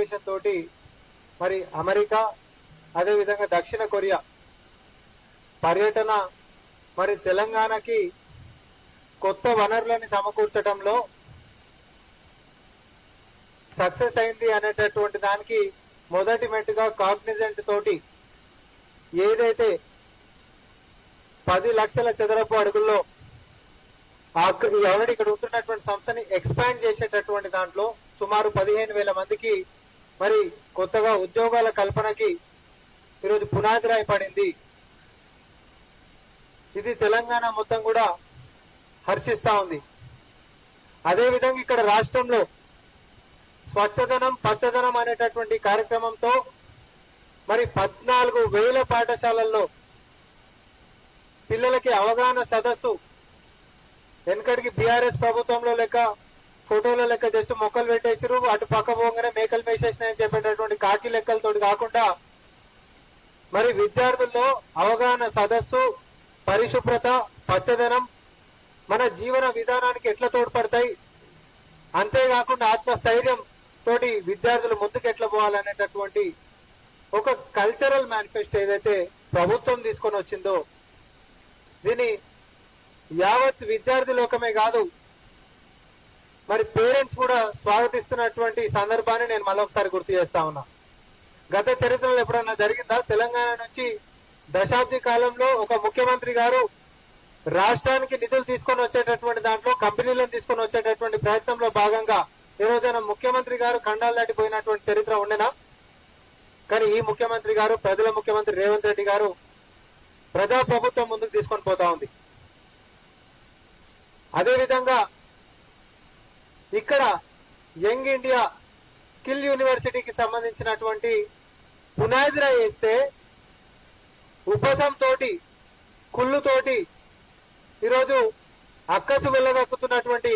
ఉద్దేశంతో మరి అమెరికా అదేవిధంగా దక్షిణ కొరియా పర్యటన మరి తెలంగాణకి కొత్త వనరులను సమకూర్చడంలో సక్సెస్ అయింది అనేటటువంటి దానికి మొదటి మెట్టుగా కాగ్నిజెంట్ తోటి ఏదైతే 10 లక్షల చదరపు అడుగుల్లో ఆల్రెడీ ఇక్కడ ఉంటున్నటువంటి సంస్థని ఎక్స్పాండ్ చేసేటటువంటి దాంట్లో సుమారు 15,000 మందికి మరి కొత్తగా ఉద్యోగాల కల్పనకి ఈరోజు పునాది రాయి పడింది. ఇది తెలంగాణ మొత్తం కూడా హర్షిస్తా ఉంది. అదేవిధంగా ఇక్కడ రాష్ట్రంలో స్వచ్ఛదనం పచ్చదనం అనేటటువంటి కార్యక్రమంతో మరి 14,000 పాఠశాలల్లో పిల్లలకి అవగాహన సదస్సు వెనకడికి బీఆర్ఎస్ ప్రభుత్వంలో లెక్క ఫోటోల లెక్క జస్ట్ మొక్కలు పెట్టేసారు, అటు పక్క పోగానే మేకలు మేసేసినాయని చెప్పేటటువంటి కాకి లెక్కలతో కాకుండా మరి విద్యార్థుల్లో అవగాహన సదస్సు, పరిశుభ్రత, పచ్చదనం మన జీవన విధానానికి ఎట్లా తోడ్పడతాయి, అంతేకాకుండా ఆత్మస్థైర్యం తోటి విద్యార్థులు ముందుకు ఎట్లా పోవాలనేటటువంటి ఒక కల్చరల్ మేనిఫెస్టో ఏదైతే ప్రభుత్వం తీసుకొని వచ్చిందో దీన్ని యావత్ విద్యార్థి లోకమే కాదు మరి పేరెంట్స్ కూడా స్వాగతిస్తున్నటువంటి సందర్భాన్ని నేను మళ్ళొకసారి గుర్తు చేస్తా ఉన్నా. గత చరిత్రలో ఎప్పుడన్నా జరిగిందా? తెలంగాణ నుంచి దశాబ్ది కాలంలో ఒక ముఖ్యమంత్రి గారు రాష్ట్రానికి నిధులు తీసుకొని వచ్చేటటువంటి దాంట్లో కంపెనీలను తీసుకొని వచ్చేటటువంటి ప్రయత్నంలో భాగంగా ఈ రోజున ముఖ్యమంత్రి గారు ఖండాలు దాటిపోయినటువంటి చరిత్ర ఉండేనా? కానీ ఈ ముఖ్యమంత్రి గారు, ప్రజల ముఖ్యమంత్రి రేవంత్ రెడ్డి గారు ప్రజా ప్రభుత్వం ముందుకు తీసుకొని పోతా ఉంది. అదేవిధంగా ఇక్కడ యంగ్ ఇండియా స్కిల్ యూనివర్సిటీకి సంబంధించినటువంటి పునాదిరా వేస్తే ఉపసం తోటి కుళ్ళుతోటి ఈరోజు అక్కసు వెళ్ళగక్కుతున్నటువంటి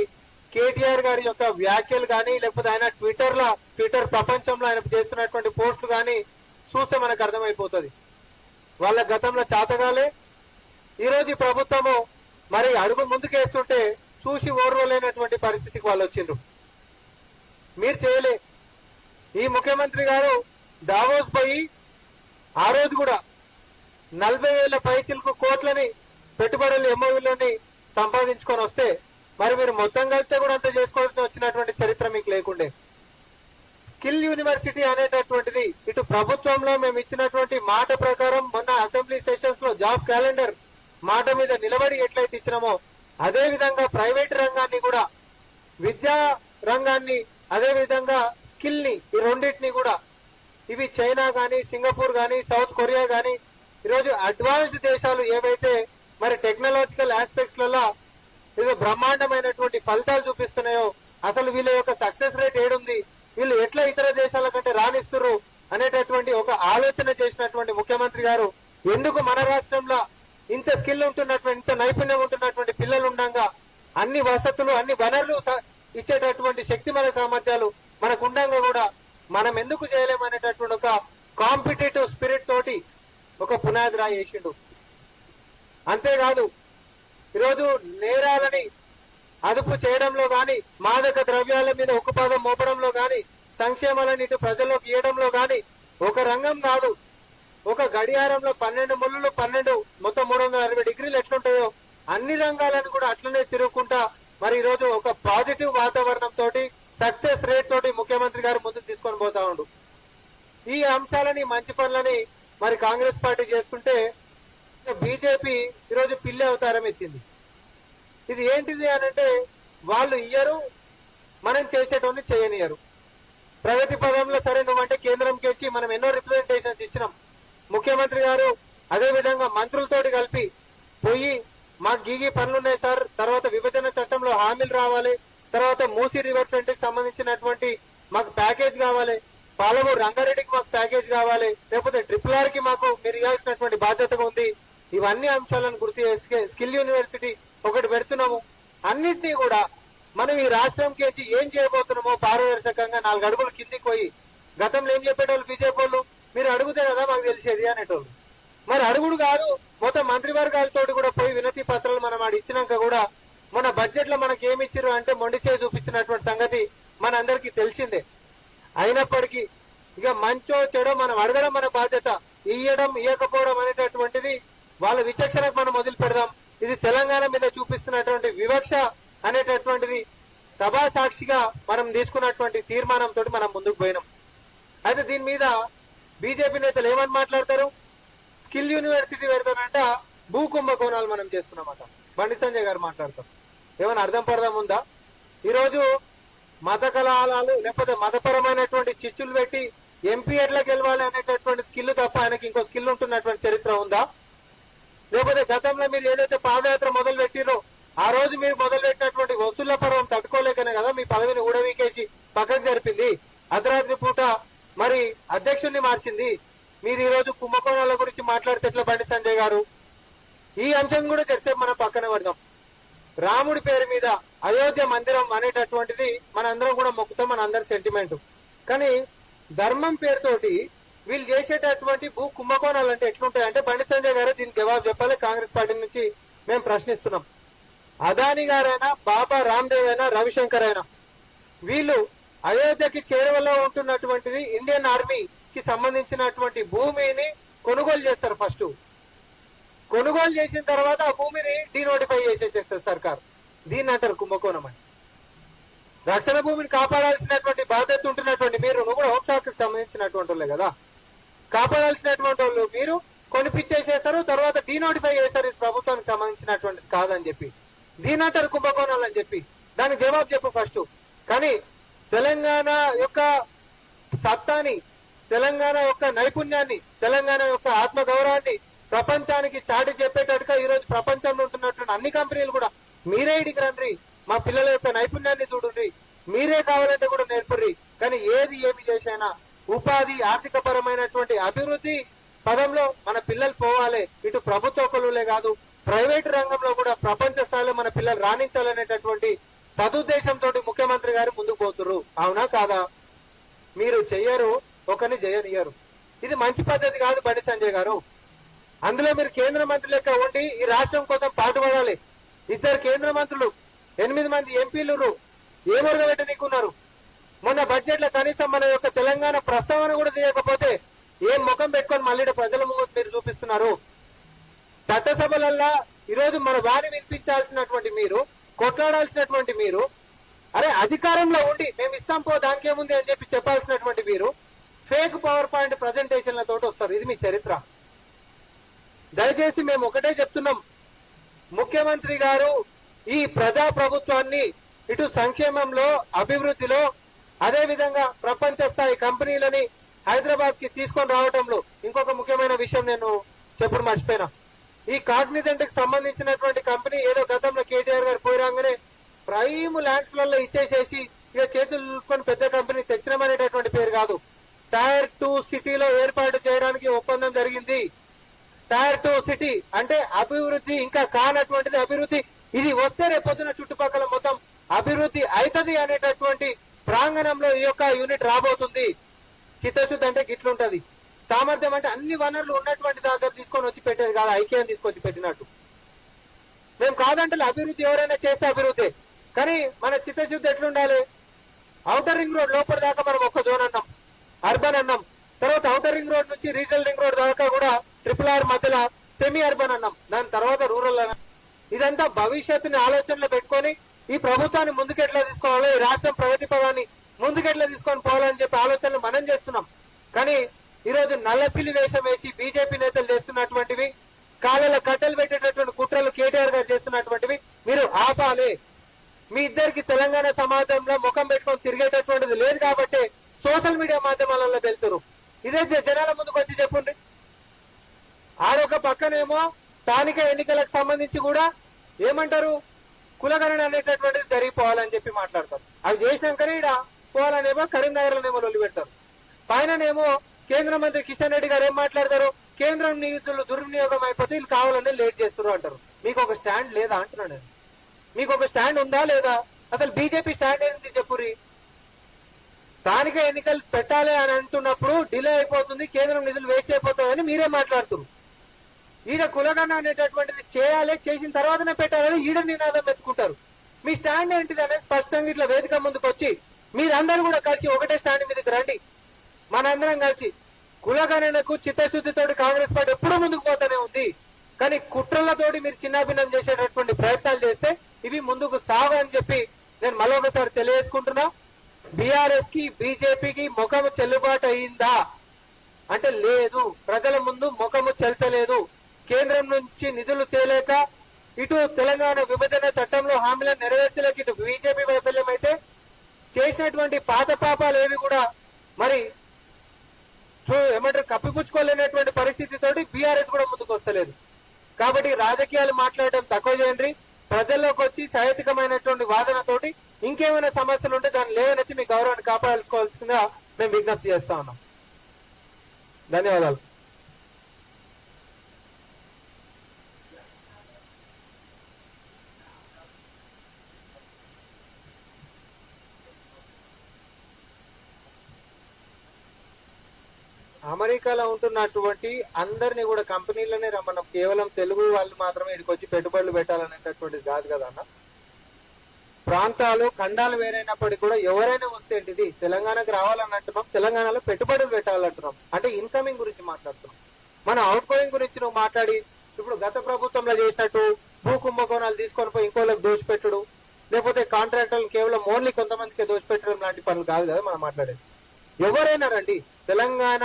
కేటీఆర్ గారి యొక్క వ్యాఖ్యలు కానీ లేకపోతే ఆయన ట్విట్టర్ ప్రపంచంలో ఆయన చేస్తున్నటువంటి పోస్టులు కానీ చూస్తే మనకు అర్థమైపోతుంది. వాళ్ళ గతంలో చాతగాలే ఈరోజు ప్రభుత్వము మరి అడుగు ముందుకేస్తుంటే చూసి ఓర్వలేనటువంటి పరిస్థితికి వాళ్ళు వచ్చిండ్రు. మీరు చేయలే. ఈ ముఖ్యమంత్రి గారు దావోస్ పోయి ఆ రోజు కూడా 40,000 పైచిలకు కోట్లని పెట్టుబడులు ఎంఓయూలోని సంపాదించుకొని వస్తే మరి మీరు మొత్తం కలిస్తే కూడా అంత చేసుకోవాల్సి వచ్చినటువంటి చరిత్ర మీకు లేకుండే. స్కిల్ యూనివర్సిటీ అనేటటువంటిది ఇటు ప్రభుత్వంలో మేము ఇచ్చినటువంటి మాట ప్రకారం మొన్న అసెంబ్లీ సెషన్స్ లో జాబ్ క్యాలెండర్ మాట మీద నిలబడి ఎట్లయితే ఇచ్చినామో అదే విధంగా ప్రైవేట్ రంగాన్ని కూడా విద్యా రంగాన్ని అదే విధంగా స్కిల్ ని ఈ రెండింటిని కూడా ఇవి చైనా గాని సింగపూర్ గాని సౌత్ కొరియా గాని ఈరోజు అడ్వాన్స్డ్ దేశాలు ఏవైతే మరి టెక్నాలజికల్ ఆస్పెక్ట్స్ లలో ఇది బ్రహ్మాండమైనటువంటి ఫలితాలు చూపిస్తున్నాయో అసలు వీళ్ళ యొక్క సక్సెస్ రేట్ ఏడుంది, వీళ్ళు ఎట్లా ఇతర దేశాల కంటే రాణిస్తున్నారు అనేటటువంటి ఒక ఆలోచన చేసినటువంటి ముఖ్యమంత్రి గారు ఎందుకు మన రాష్ట్రంలో ఇంత స్కిల్ ఉంటున్నటువంటి ఇంత నైపుణ్యం ఉంటున్నటువంటి పిల్లలు ఉండగా అన్ని వసతులు అన్ని వనరులు ఇచ్చేటటువంటి శక్తిమన సామర్థ్యాలు మనకు ఉండగా కూడా మనం ఎందుకు చేయలేమనేటటువంటి ఒక కాంపిటేటివ్ స్పిరిట్ తోటి ఒక పునాది రాయి వేసిండు. అంతేకాదు ఈరోజు నేరాలని అదుపు చేయడంలో గాని మాదక ద్రవ్యాల మీద ఉక్కుపాదం మోపడంలో గాని సంక్షేమాలను ఇటు ప్రజల్లోకి ఇవ్వడంలో గాని ఒక రంగం కాదు, ఒక గడియారంలో 12 ముళ్ళు 12 మొత్తం 360 డిగ్రీలు ఎట్లుంటాయో అన్ని రంగాలను కూడా అట్లనే తిరుగుకుంటా మరి ఈరోజు ఒక పాజిటివ్ వాతావరణం తోటి సక్సెస్ రేట్ తోటి ముఖ్యమంత్రి గారు ముందుకు తీసుకొని పోతా ఉండు. ఈ అంశాలని మంచి పనులని మరి కాంగ్రెస్ పార్టీ చేసుకుంటే బీజేపీ ఈరోజు పిల్లి అవతారం ఎత్తింది. ఇది ఏంటిది అనంటే వాళ్ళు ఇయ్యరు, మనం చేసేటోని చేయనియరు. ప్రగతి పదంలో సరే నువ్వంటే కేంద్రంకి వచ్చి మనం ఎన్నో రిప్రజెంటేషన్స్ ఇచ్చినాం. ముఖ్యమంత్రి గారు అదే విధంగా మంత్రులతోటి కలిపి పోయి మాకు గీగి పనులున్నాయి సార్, తర్వాత విభజన చట్టంలో హామీలు రావాలి, తర్వాత మూసీ రివర్ ఫ్రంట్ కి సంబంధించినటువంటి మాకు ప్యాకేజ్ కావాలి, పాలమూరు రంగారెడ్డికి మాకు ప్యాకేజ్ కావాలి, లేకపోతే RRR కి మాకు మీరు ఇవ్వాల్సినటువంటి బాధ్యతగా ఉంది. ఇవన్నీ అంశాలను గుర్తు చేసి స్కిల్ యూనివర్సిటీ ఒకటి పెడుతున్నాము. అన్నింటినీ కూడా మనం ఈ రాష్ట్రంకి వచ్చి ఏం చేయబోతున్నామో పారదర్శకంగా 4 అడుగులు కిందికి పోయి గతంలో ఏం చెప్పేటోళ్ళు బీజేపీ వాళ్ళు మీరు అడుగుతే కదా మాకు తెలిసేది అనేటోళ్ళు. మరి అడుగుడు కాదు, మొత్తం మంత్రివర్గాలతో కూడా పోయి వినతి పత్రాలు మనం ఆడ ఇచ్చినాక కూడా మన బడ్జెట్ లో మనకి ఏమి ఇచ్చారు అంటే మొండి చేయి చూపించినటువంటి సంగతి మన అందరికీ తెలిసిందే. అయినప్పటికీ ఇక మంచో చెడో మనం అడగడం మన బాధ్యత, ఇయ్యడం ఇయ్యకపోవడం అనేటటువంటిది వాళ్ళ విచక్షణకు మనం వదిలి పెడదాం. ఇది తెలంగాణ మీద చూపిస్తున్నటువంటి వివక్ష అనేటటువంటిది సభా సాక్షిగా మనం తీసుకున్నటువంటి తీర్మానంతో మనం ముందుకు పోయినాం. అయితే దీని మీద బీజేపీ నేతలు ఏమని మాట్లాడతారు? స్కిల్ యూనివర్సిటీ పెడతానంట, భూ కుంభకోణాలు మనం చేస్తున్నామట. బండి సంజయ్ గారు మాట్లాడతారు. ఏమైనా అర్థం పడదాం ఉందా? ఈరోజు మత కళాలు లేకపోతే మతపరమైనటువంటి చిచ్చులు పెట్టి ఎంపీ ఎట్లా గెలవాలి అనేటటువంటి స్కిల్ తప్ప ఆయనకి ఇంకో స్కిల్ ఉంటున్నటువంటి చరిత్ర ఉందా? లేకపోతే గతంలో మీరు ఏదైతే పాదయాత్ర మొదలు పెట్టిరో ఆ రోజు మీరు మొదలు పెట్టినటువంటి వసూళ్ల పర్వం తట్టుకోలేకనే కదా మీ పదవిని ఊడవీకేసి పక్కకు జరిపింది. అర్ధరాత్రి పూట మరి అధ్యక్షుడిని మార్చింది. మీరు ఈ రోజు కుంభకోణాల గురించి మాట్లాడితే ఎట్లా బండి సంజయ్ గారు? ఈ అంశం కూడా చర్చ మనం పక్కన పెడదాం. రాముడి పేరు మీద అయోధ్య మందిరం అనేటటువంటిది మనందరం కూడా మొక్కుతాం, మన అందరి సెంటిమెంట్. కానీ ధర్మం పేరుతోటి వీళ్ళు చేసేటటువంటి భూ కుంభకోణాలు అంటే ఎట్లుంటాయంటే బండి సంజయ్ గారు దీనికి జవాబు చెప్పాలి. కాంగ్రెస్ పార్టీ నుంచి మేము ప్రశ్నిస్తున్నాం. అదాని గారైనా, బాబా రామ్దేవ్ అయినా, రవిశంకర్ అయినా వీళ్ళు అయోధ్యకి చేరువలో ఉంటున్నటువంటిది ఇండియన్ ఆర్మీకి సంబంధించినటువంటి భూమిని కొనుగోలు చేస్తారు. ఫస్ట్ కొనుగోలు చేసిన తర్వాత ఆ భూమిని డీనోటిఫై చేసేసేస్తారు సర్కార్. దీన్ని అంటారు కుంభకోణం అని. రక్షణ భూమిని కాపాడాల్సినటువంటి బాధ్యత ఉంటున్నటువంటి మీరు, నువ్వు కూడా హోంశాఖకు సంబంధించినటువంటి వాళ్ళే కదా, కాపాడాల్సినటువంటి వాళ్ళు మీరు కొనిపించేసేస్తారు, తర్వాత డీనోటిఫై చేస్తారు ఇది ప్రభుత్వానికి సంబంధించినటువంటిది కాదని చెప్పి. దీని అంటారు కుంభకోణాలు అని చెప్పి. దానికి జవాబు చెప్పు ఫస్ట్. కానీ తెలంగాణ యొక్క సత్తాని, తెలంగాణ యొక్క నైపుణ్యాన్ని, తెలంగాణ యొక్క ఆత్మగౌరవాన్ని ప్రపంచానికి చాటి చెప్పేటట్టుగా ఈ రోజు ప్రపంచంలో ఉంటున్నటువంటి అన్ని కంపెనీలు కూడా మీరే ఇడికి రండి, మా పిల్లల యొక్క నైపుణ్యాన్ని చూడండి, మీరే కావాలంటే కూడా నేర్పర్రి. కానీ ఏమి చేసైనా ఉపాధి, ఆర్థిక పరమైనటువంటి అభివృద్ధి పదంలో మన పిల్లలు పోవాలి. ఇటు ప్రభుత్వ కొలువులే కాదు, ప్రైవేట్ రంగంలో కూడా ప్రపంచ స్థాయిలో మన పిల్లలు రాణించాలనేటటువంటి సదుద్దేశంతో ముఖ్యమంత్రి గారు ముందుకు పోతున్నారు. అవునా కాదా? మీరు చెయ్యరు, ఒకరిని జయనియ్యరు. ఇది మంచి పద్ధతి కాదు బండి సంజయ్ గారు. అందులో మీరు కేంద్ర మంత్రి లెక్క ఉండి ఈ రాష్ట్రం కోసం పాటుపడాలి. 2 కేంద్ర మంత్రులు, 8 మంది ఎంపీలు ఏమొరగబెట్టనీకున్నారు. మొన్న బడ్జెట్ లో కనీసం మన యొక్క తెలంగాణ ప్రస్తావన కూడా చేయకపోతే ఏం ముఖం పెట్టుకొని మళ్ళీ ప్రజల ముందు మీరు చూపిస్తున్నారు. చట్టసభలల్లా ఈరోజు మన వారి వినిపించాల్సినటువంటి మీరు, కొట్లాడాల్సినటువంటి మీరు, అరే అధికారంలో ఉండి మేము ఇస్తాం పో దానికి ఏముంది అని చెప్పి చెప్పాల్సినటువంటి మీరు ఫేక్ పవర్ పాయింట్ ప్రజెంటేషన్లతో వస్తారు. ఇది మీ చరిత్ర. దయచేసి మేము ఒకటే చెప్తున్నాం, ముఖ్యమంత్రి గారు ఈ ప్రజా ప్రభుత్వాన్ని ఇటు సంక్షేమంలో, అభివృద్ధిలో, అదే విధంగా ప్రపంచ స్థాయి కంపెనీలని హైదరాబాద్ కి తీసుకొని రావడంలో ఇంకొక ముఖ్యమైన విషయం నేను చెప్పడం మర్చిపోయినా. ఈ కాగ్నిజెంట్ కి సంబంధించినటువంటి కంపెనీ ఏదో గతంలో కేటీఆర్ గారు పోయిరాగానే ప్రైమ్ ల్యాండ్స్ లలో ఇచ్చేసేసి ఇక చేతులు చూసుకొని పెద్ద కంపెనీ తెచ్చినామనేటటువంటి పేరు కాదు. టైర్ 2 సిటీలో ఏర్పాటు చేయడానికి ఒప్పందం జరిగింది. టైర్ 2 సిటీ అంటే అభివృద్ధి ఇంకా కానటువంటిది అభివృద్ధి. ఇది వస్తే రేపొద్దున చుట్టుపక్కల మొత్తం అభివృద్ధి అవుతుంది అనేటటువంటి ప్రాంగణంలో ఈ యొక్క యూనిట్ రాబోతుంది. చిత్తశుద్ధి అంటే గిట్లుంటది. సామర్థ్యం అంటే అన్ని వనరులు ఉన్నటువంటి దగ్గర తీసుకొని వచ్చి పెట్టేది కాదు, ఐక్యం తీసుకొచ్చి పెట్టినట్టు. మేము కాదంటే అభివృద్ధి ఎవరైనా చేస్తే అభివృద్ధి. కానీ మన చిత్తశుద్ధి ఎట్లుండాలి? ఔటర్ రింగ్ రోడ్ లోపల దాకా మనం ఒక జోన్ అన్నాం, అర్బన్ అన్నాం. తర్వాత ఔటర్ రింగ్ రోడ్ నుంచి రీజనల్ రింగ్ రోడ్ దాకా కూడా RRR మధ్యలో సెమీ అర్బన్ అన్నాం, దాని తర్వాత రూరల్ అన్నాం. ఇదంతా భవిష్యత్తుని ఆలోచనలో పెట్టుకొని ఈ ప్రభుత్వాన్ని ముందుకెట్లా తీసుకోవాలో, ఈ రాష్ట్రం ప్రగతి పదాన్ని ముందుకెట్లా తీసుకొని పోవాలని చెప్పి ఆలోచనలు మనం చేస్తున్నాం. కానీ ఈరోజు నల్లపిల్లి వేషం వేసి బీజేపీ నేతలు చేస్తున్నటువంటివి, కాళ్ళలో కట్టెలు పెట్టేటటువంటి కుట్రలు కేటీఆర్ గారు చేస్తున్నటువంటివి మీరు ఆపాలి. మీ ఇద్దరికి తెలంగాణ సమాజంలో ముఖం పెట్టుకొని తిరిగేటటువంటిది లేదు కాబట్టి సోషల్ మీడియా మాధ్యమాలలో వెళ్తారు. ఇదే జనాల ముందుకు వచ్చి చెప్పండి. ఆరొక పక్కనేమో స్థానిక ఎన్నికలకు సంబంధించి కూడా ఏమంటారు, కులగణన అనేటటువంటిది జరిగిపోవాలని చెప్పి మాట్లాడతారు. అవి చేసినాకనే ఇక్కడ పోవాలనేమో కరీంనగర్ లోనేమో లొల్లి పెడతారు. పైననేమో కేంద్ర మంత్రి కిషన్ రెడ్డి గారు ఏం మాట్లాడతారు, కేంద్రం నిధులు దుర్వినియోగం అయిపోతే వీళ్ళు కావాలని లేట్ చేస్తున్నారు అంటారు. మీకు ఒక స్టాండ్ లేదా అంటున్నాను నేను. మీకు ఒక స్టాండ్ ఉందా లేదా? అసలు బీజేపీ స్టాండ్ ఏంటి చెప్పురి. స్థానిక ఎన్నికలు పెట్టాలి అని అంటున్నప్పుడు డిలే అయిపోతుంది, కేంద్రం నిధులు వేస్ట్ అయిపోతుందని మీరే మాట్లాడుతున్నారు. ఈడ కులగణ అనేటటువంటిది చేయాలి, చేసిన తర్వాతనే పెట్టాలని ఈడ నినాదం ఎత్తుకుంటారు. మీ స్టాండ్ ఏంటిది అనేది స్పష్టంగా ఇట్లా వేదిక ముందుకు వచ్చి మీరందరూ కూడా కలిసి ఒకటే స్టాండ్ మీదకి రండి. మనందరం కలిసి కులగణనకు చిత్తశుద్ధితోటి కాంగ్రెస్ పార్టీ ఎప్పుడూ ముందుకు పోతానే ఉంది. కానీ కుట్రలతోటి మీరు చిన్నాభిన్నం చేసేటటువంటి ప్రయత్నాలు చేస్తే ఇవి ముందుకు సాగు అని చెప్పి నేను మరొకసారి తెలియజేసుకుంటున్నా. బీఆర్ఎస్ కి బీజేపీకి ముఖము చెల్లుబాటు అయిందా అంటే లేదు. ప్రజల ముందు ముఖము చెల్తలేదు. కేంద్రం నుంచి నిధులు తేలేక ఇటు తెలంగాణ విభజన చట్టంలో హామీలను నెరవేర్చలేక ఇటు బీజేపీ వైఫల్యం అయితే చేసినటువంటి పాత పాపాలు ఏవి కూడా మరి ఏమంటారు కప్పిపుచ్చుకోలేనటువంటి పరిస్థితితోటి బీఆర్ఎస్ కూడా ముందుకు వస్తలేదు. కాబట్టి రాజకీయాలు మాట్లాడడం తక్కువ చేయండి. ప్రజల్లోకి వచ్చి సహేతుకమైనటువంటి వాదనతోటి ఇంకేమైనా సమస్యలు ఉంటే దాన్ని లేవనెత్తి మీ గౌరవాన్ని కాపాడుకోవాల్సిందిగా మేము విజ్ఞప్తి చేస్తా ఉన్నాం. ధన్యవాదాలు. అమెరికాలో ఉంటున్నటువంటి అందరినీ కూడా కంపెనీలనే రమ్మన్నాం. కేవలం తెలుగు వాళ్ళు మాత్రమే ఇక్కడికి వచ్చి పెట్టుబడులు పెట్టాలనేటటువంటిది కాదు కదా అన్న. ప్రాంతాలు ఖండాలు వేరైనప్పటికీ కూడా ఎవరైనా వస్తే ఏంటిది తెలంగాణకు రావాలని అంటున్నాం, తెలంగాణలో పెట్టుబడులు పెట్టాలంటున్నాం. అంటే ఇన్కమింగ్ గురించి మాట్లాడుతున్నాం. మన అవుట్ గోయింగ్ గురించి నువ్వు మాట్లాడి ఇప్పుడు గత ప్రభుత్వంలో చేసినట్టు భూ కుంభకోణాలు తీసుకొని పోయి ఇంకోళ్ళకి దోచిపెట్టడు, లేకపోతే కాంట్రాక్టర్లు కేవలం ఓన్లీ కొంతమందికి దోచిపెట్టడం లాంటి పనులు కాదు కదా మనం మాట్లాడేది. ఎవరైనా రండి, తెలంగాణ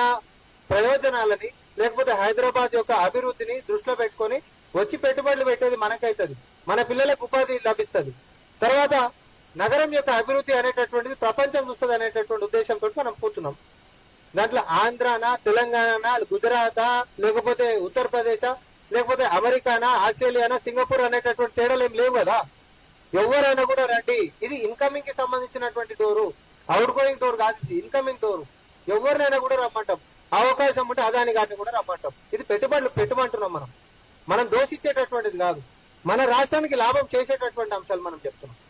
ప్రయోజనాలని లేకపోతే హైదరాబాద్ యొక్క అభివృద్ధిని దృష్టిలో పెట్టుకొని వచ్చి పెట్టుబడులు పెట్టేది మనకైతుంది, మన పిల్లలకు ఉపాధి లభిస్తుంది. తర్వాత నగరం యొక్క అభివృద్ధి అనేటటువంటిది ప్రపంచం చూస్తుంది అనేటటువంటి ఉద్దేశంతో మనం కూర్చున్నాం. దాంట్లో ఆంధ్రానా, తెలంగాణ, గుజరాతా, లేకపోతే ఉత్తరప్రదేశ్, లేకపోతే అమెరికానా, ఆస్ట్రేలియానా, సింగపూర్ అనేటటువంటి తేడాలు ఏం లేవు కదా. ఎవరైనా కూడా రండి. ఇది ఇన్కమింగ్ కి సంబంధించినటువంటి డోరు, అవుట్ గోయింగ్ డోర్ కాదు, ఇది ఇన్కమింగ్ డోరు. ఎవరినైనా కూడా రమ్మంటాం. అవకాశం ఉంటే అదాని గారిని కూడా రమ్మంటాం. ఇది పెట్టుబడులు పెట్టమంటున్నాం. మనం దోషించేటటువంటిది కాదు, మన రాష్ట్రానికి లాభం చేసేటటువంటి అంశాలు మనం చెప్తున్నాం.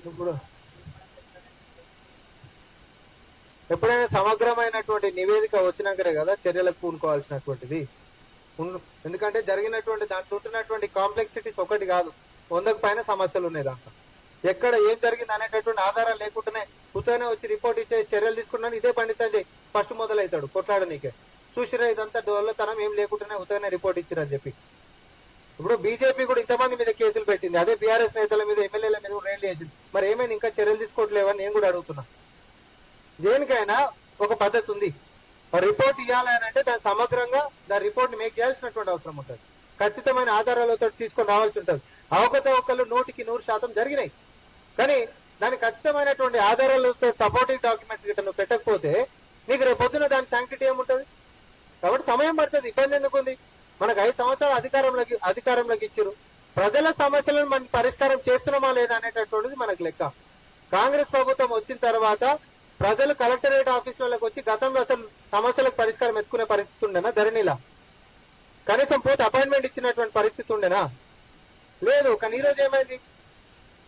ఇప్పుడు ఎప్పుడైనా సమగ్రమైనటువంటి నివేదిక వచ్చినాకనే కదా చర్యలకు పూనుకోవాల్సినటువంటిది. ఎందుకంటే జరిగినటువంటి దాంట్లో ఉంటున్నటువంటి కాంప్లెక్సిటీస్ ఒకటి కాదు, 100కు పైన సమస్యలు ఉన్నాయి. దాంట్లో ఎక్కడ ఏం జరిగింది అనేటటువంటి ఆధారాలు లేకుండానే ఉత్తనే వచ్చి రిపోర్ట్ ఇచ్చే చర్యలు తీసుకున్నాను ఇదే పండితండి ఫస్ట్ మొదలవుతాడు కొట్లాడు. నీకే చూసిరా ఇదంతా డోళ్ళతనం ఏం లేకుండానే ఉత్తనే రిపోర్ట్ ఇచ్చిరని చెప్పి. ఇప్పుడు బీజేపీ కూడా ఇంతమంది మీద కేసులు పెట్టింది, అదే బీఆర్ఎస్ నేతల మీద ఎమ్మెల్యేల మీద కూడా రైళ్లు చేసింది. మరి ఏమైనా ఇంకా చర్యలు తీసుకోవట్లేవని నేను కూడా అడుగుతున్నా. దేనికైనా ఒక పద్ధతి ఉంది. రిపోర్ట్ ఇవ్వాలని అంటే దాని సమగ్రంగా దాని రిపోర్ట్ మేక్ చేయాల్సినటువంటి అవసరం ఉంటుంది. ఖచ్చితమైన ఆధారాలతో తీసుకొని రావాల్సి ఉంటుంది. అవకతవకలు 100% జరిగినాయి. కానీ దాని ఖచ్చితమైనటువంటి ఆధారాలతో సపోర్టింగ్ డాక్యుమెంట్స్ గిట్ట నువ్వు పెట్టకపోతే నీకు రేపు పొద్దున దాని శాంక్టిటీ ఏముంటుంది. కాబట్టి సమయం పడుతుంది. ఇబ్బంది ఎందుకు ఉంది? మనకు 5 సంవత్సరాలు అధికారంలోకి ఇచ్చారు. ప్రజల సమస్యలను మనం పరిష్కారం చేస్తున్నామా లేదా అనేటటువంటిది మనకు లెక్క. కాంగ్రెస్ ప్రభుత్వం వచ్చిన తర్వాత ప్రజలు కలెక్టరేట్ ఆఫీసులకు వచ్చి గతంలో అసలు సమస్యలకు పరిష్కారం ఎత్తుకునే పరిస్థితి ఉండేనా? ధరణిలా కనీసం పోతే అపాయింట్మెంట్ ఇచ్చినటువంటి పరిస్థితి ఉండేనా? లేదు. కానీ ఈ రోజు ఏమైంది?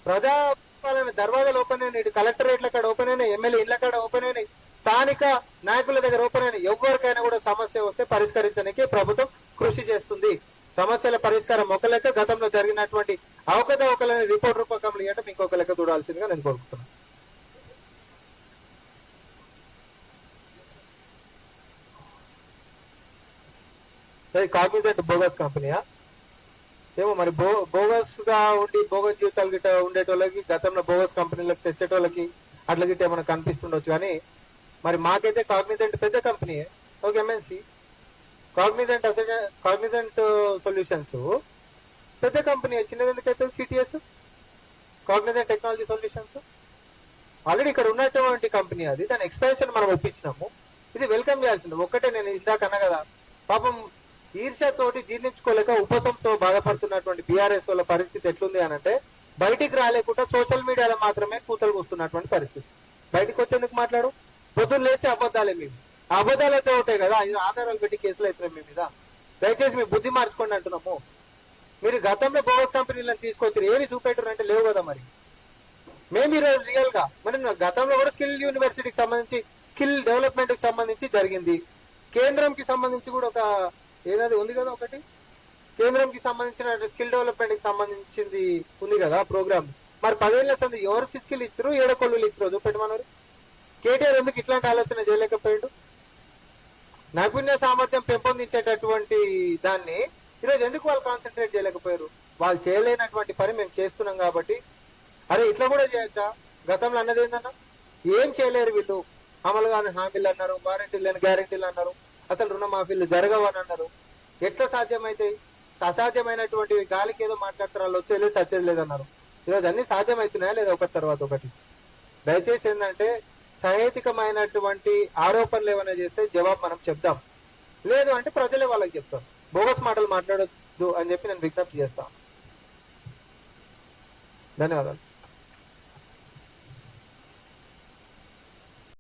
ప్రజాపాలన దర్వాజాలు ఓపెన్ అయినాయి, ఇటు కలెక్టరేట్ల కాడ ఓపెన్ అయినాయి, ఎమ్మెల్యే ఇళ్ల కాడ ఓపెన్ అయినాయి, స్థానిక నాయకుల దగ్గర ఓపెన్ అయినాయి. ఎవరికైనా కూడా సమస్య వస్తే పరిష్కరించడానికి ప్రభుత్వం కృషి చేస్తుంది. సమస్యల పరిష్కారం ఒక లెక్క, గతంలో జరిగినటువంటి అవకతవకలని రిపోర్ట్ రూపకంలో ఇవ్వడం ఇంకొక లెక్క చూడాల్సిందిగా నేను కోరుకుంటున్నాను. కాగ్నిజెంట్ బోగస్ కంపెనీయా ఏమో మరి. బోగస్ గా ఉండి బోగస్ జీవితాలు గిట్ట ఉండేటోళ్ళకి, గతంలో బోగస్ కంపెనీలకు తెచ్చేటోళ్ళకి అట్లా గిట్ట ఏమైనా కనిపిస్తుండొచ్చు. కానీ మరి మాకైతే కాగ్నిజెంట్ పెద్ద కంపెనీ, ఒక ఎంఎన్సీ. కాగ్నిజెంట్ సొల్యూషన్స్ పెద్ద కంపెనీ, చిన్నది ఎందుకైతే CTS Cognizant technology solutions already ఇక్కడ ఉన్నటువంటి కంపెనీ. అది దాని ఎక్స్పాన్షన్ మనం ఒప్పించినాము. ఇది వెల్కమ్ చేయాల్సింది. ఒక్కటే నేను ఇందాక అన్నా కదా, పాపం ఈర్ష్యతోటి జీర్ణించుకోలేక ఉపశంతో బాధపడుతున్నటువంటి బీఆర్ఎస్ వాళ్ళ పరిస్థితి ఎట్లుంది అనంటే బయటికి రాలేకుండా సోషల్ మీడియాలో మాత్రమే కూతలు కూస్తున్నటువంటి పరిస్థితి. బయటకు వచ్చేందుకు మాట్లాడు, పొద్దున్న లేస్తే అబద్ధాలే. మేము అబద్ధాలతో ఉంటాయి కదా, ఆధారాలు పెట్టి కేసులు అవుతున్నాయి మీ మీద. దయచేసి మీ బుద్ధి మార్చుకోండి అంటున్నాము. మీరు గతంలో బోగస్ కంపెనీలను తీసుకొచ్చారు, ఏమి చూపెట్టారు అంటే లేవు కదా. మరి మేము ఈరోజు రియల్ గా మరి గతంలో కూడా స్కిల్ యూనివర్సిటీకి సంబంధించి స్కిల్ డెవలప్మెంట్ కి సంబంధించి జరిగింది. కేంద్రంకి సంబంధించి కూడా ఒక ఏదైతే ఉంది కదా ఒకటి, కేంద్రంకి సంబంధించిన స్కిల్ డెవలప్మెంట్ కి సంబంధించింది ఉంది కదా ప్రోగ్రామ్. మరి 10 ఏళ్ల సంది ఎవరు స్కిల్ ఇచ్చారు, ఏడకొల్లు ఇచ్చారు చూపెట్టమన్నారు. కేటీఆర్ ఎందుకు ఇట్లాంటి ఆలోచన చేయలేకపోయాడు? నైపుణ్య సామర్థ్యం పెంపొందించేటటువంటి దాన్ని ఈరోజు ఎందుకు వాళ్ళు కాన్సన్ట్రేట్ చేయలేకపోయారు? వాళ్ళు చేయలేనటువంటి పని మేము చేస్తున్నాం కాబట్టి అరే ఇట్లా కూడా చేయొచ్చా? గతంలో అన్నది ఏందన్నా, ఏం చేయలేరు వీళ్ళు, అమలు కాని హామీలు అన్నారు, వారంటీలు గ్యారంటీలు అన్నారు, అసలు రుణమాఫీలు జరగవని అన్నారు. ఎట్లా సాధ్యమైతాయి? అసాధ్యమైనటువంటివి గాలికి ఏదో మాట్లాడతారు, వాళ్ళు వచ్చేది చచ్చేది లేదన్నారు. ఈరోజు అన్ని సాధ్యమవుతున్నాయా లేదా ఒకటి తర్వాత ఒకటి? దయచేసి ఏంటంటే సహేతుకమైనటువంటి ఆరోపణలు ఏమైనా చేస్తే జవాబు మనం చెప్దాం, లేదు అంటే ప్రజలే వాళ్ళకి చెప్తాం. బోగస్ మాటలు మాట్లాడొద్దు అని చెప్పి నేను విజ్ఞప్తి చేస్తాను. ధన్యవాదాలు.